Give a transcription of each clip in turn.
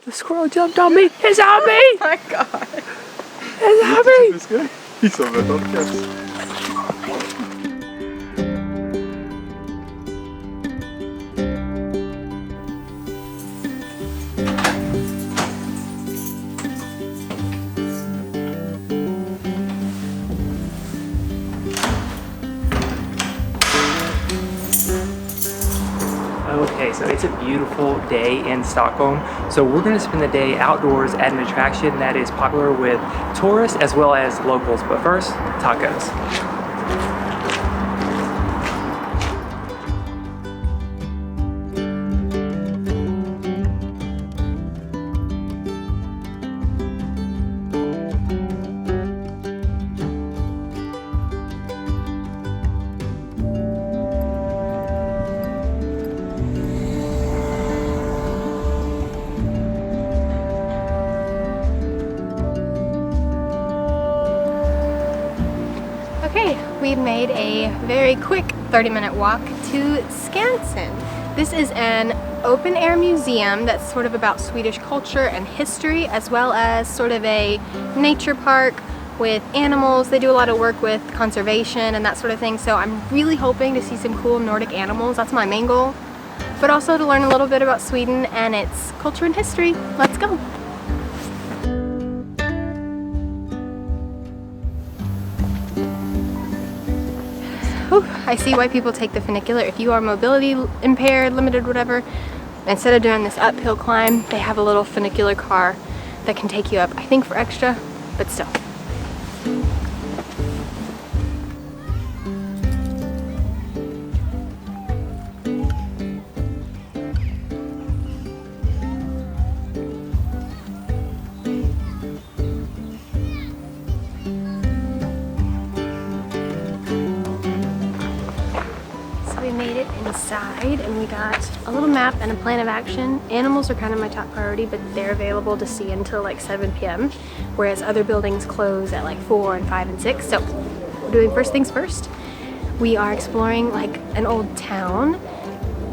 The squirrel jumped on me. It's on me. Oh my god. It's on me. This guy? He's over the podcast. Okay, so it's a beautiful day in Stockholm. So we're going to spend the day outdoors at an attraction that is popular with tourists as well as locals. But first, tacos. Okay, we made a very quick 30-minute walk to Skansen. This is an open-air museum that's sort of about Swedish culture and history, as well as sort of a nature park with animals. They do a lot of work with conservation and that sort of thing, so I'm really hoping to see some cool Nordic animals. That's my main goal, but also to learn a little bit about Sweden and its culture and history. Let's go! I see why people take the funicular. If you are mobility impaired, limited, whatever, instead of doing this uphill climb, they have a little funicular car that can take you up, I think for extra, but still. We made it inside and we got a little map and a plan of action. Animals are kind of my top priority, but they're available to see until like 7 p.m. whereas other buildings close at like 4 and 5 and 6. So we're doing first things first. We are exploring like an old town,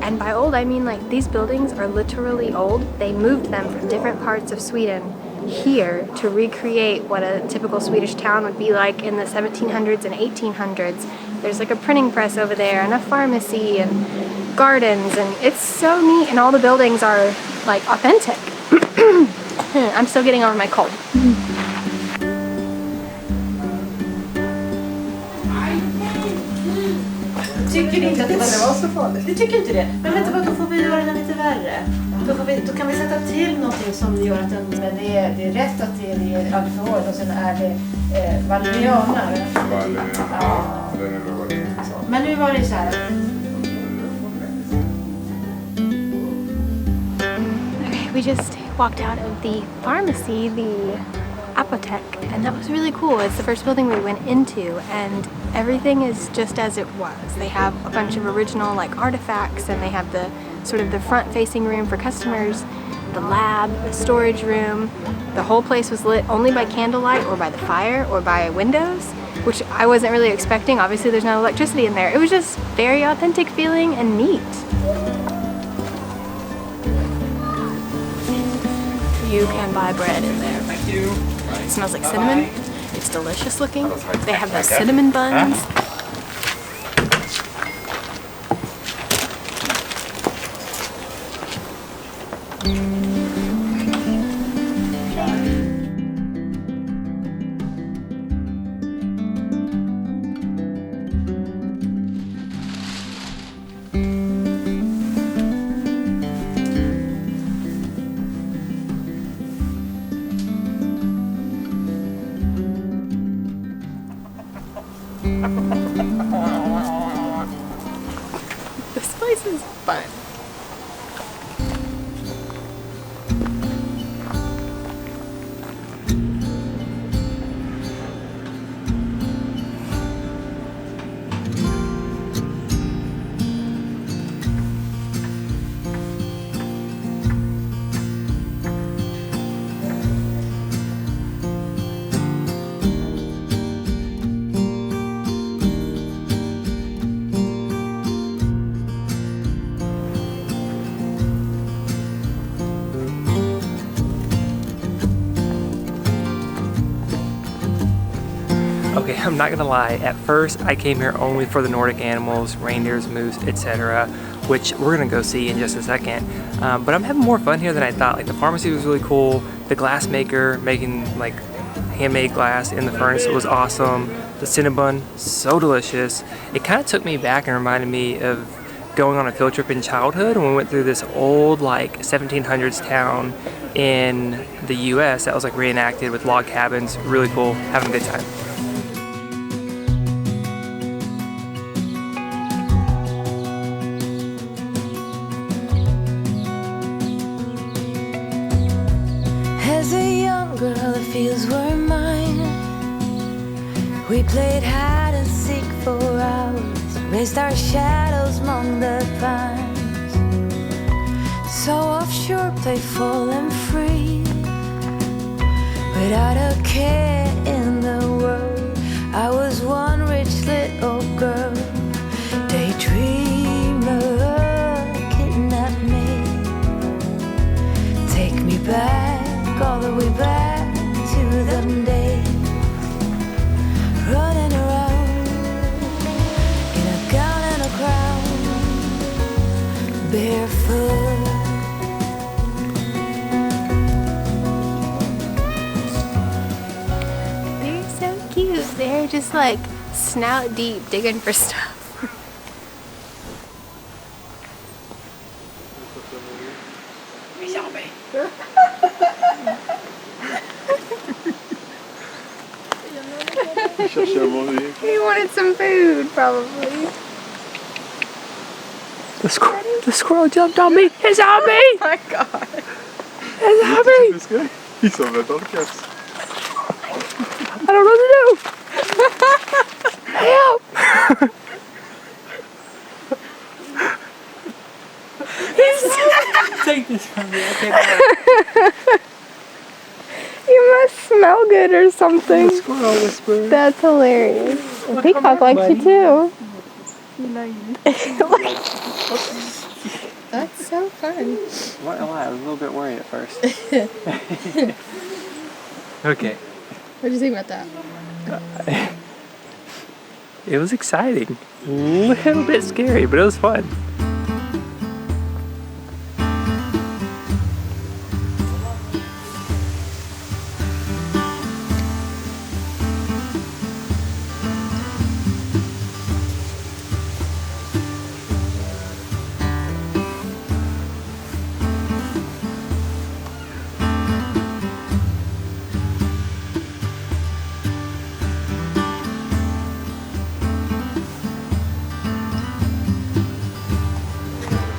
and by old I mean like these buildings are literally old. They moved them from different parts of Sweden here to recreate what a typical Swedish town would be like in the 1700s and 1800s. There's like a printing press over there and a pharmacy and gardens, and it's so neat, and all the buildings are like authentic. I'm still getting over my cold. Tycker ni inte att det var så farligt? Du tycker inte det? Men vänta, då får vi göra det lite värre. Då kan vi sätta till någonting som gör att det är rätt att det är alkohol, och sen är det valeriana. Ja. Men nu var det så här. Okay, we just walked out of the pharmacy, the apotek, and that was really cool. It's the first building we went into, and everything is just as it was. They have a bunch of original like artifacts, and they have the sort of the front-facing room for customers, the lab, the storage room. The whole place was lit only by candlelight or by the fire or by windows, which I wasn't really expecting. Obviously there's no electricity in there. It was just very authentic feeling and neat. You can buy bread in there. Thank you. It smells like cinnamon. It's delicious looking. They have those cinnamon buns. This place is fun. Okay, I'm not gonna lie, at first I came here only for the Nordic animals, reindeers, moose, etc., which we're gonna go see in just a second. But I'm having more fun here than I thought. Like the pharmacy was really cool, the glass maker making like handmade glass in the furnace was awesome, the Cinnabon, so delicious. It kind of took me back and reminded me of going on a field trip in childhood when we went through this old like 1700s town in the US that was like reenacted with log cabins. Really cool, having a good time. As a young girl, the fields were mine. We played hide and seek for hours, raised our shadows among the pines. So offshore, playful and free, without a care in the world. I was one rich little girl, daydreamer, kidnap me, take me back, all the way back to them days, running around in a gown and a crown, barefoot. They're so cute. They're just like snout deep digging for stuff. He wanted some food, probably. The squirrel jumped on me. It's on me! Oh my god. It's on me! This guy, he's a little cat. I don't know what to do. Help! Take this from me. Okay, bye. You must smell good or something. Squirrel whisperer. That's hilarious. The peacock likes you too. That's so fun. What am I? I was a little bit worried at first. Okay. What did you think about that? It was exciting. A little bit scary, but it was fun.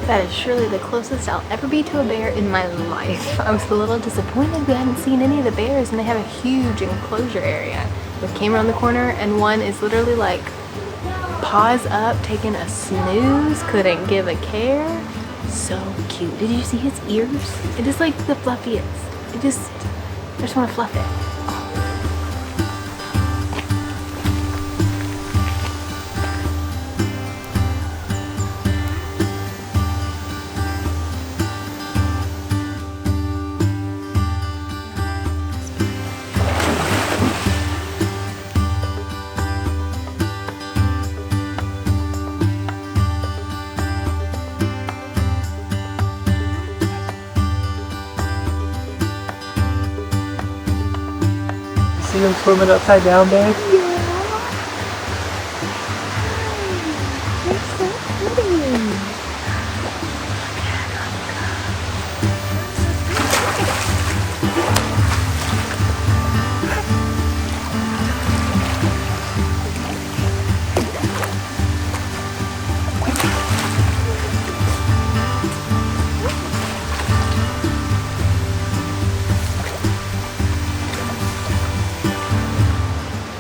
That is surely the closest I'll ever be to a bear in my life. I was a little disappointed we hadn't seen any of the bears, and they have a huge enclosure area. We came around the corner and one is literally like paws up, taking a snooze, couldn't give a care. So cute. Did you see his ears? It is like the fluffiest. I just want to fluff it. See them swimming upside down, babe?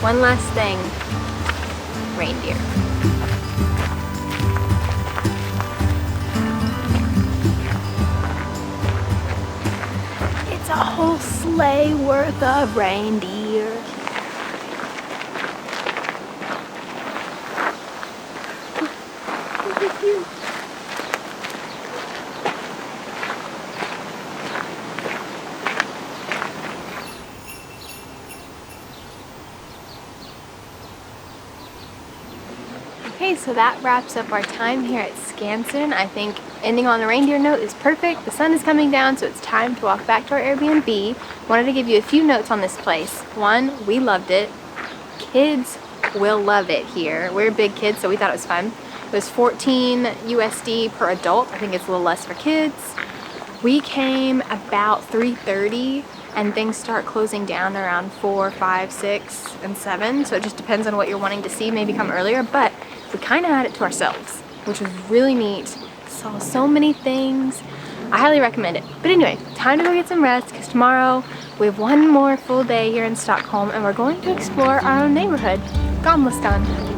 One last thing. Reindeer. It's a whole sleigh worth of reindeer. Okay, so that wraps up our time here at Skansen. I think ending on a reindeer note is perfect. The sun is coming down, so it's time to walk back to our Airbnb. Wanted to give you a few notes on this place. One, we loved it. Kids will love it here. We're big kids, so we thought it was fun. It was 14 USD per adult. I think it's a little less for kids. We came about 3:30 and things start closing down around 4, 5, 6, and 7. So it just depends on what you're wanting to see. Maybe come earlier, but we kind of had it to ourselves, which was really neat. Saw so many things. I highly recommend it. But anyway, time to go get some rest because tomorrow we have one more full day here in Stockholm and we're going to explore our own neighborhood, Gamla stan.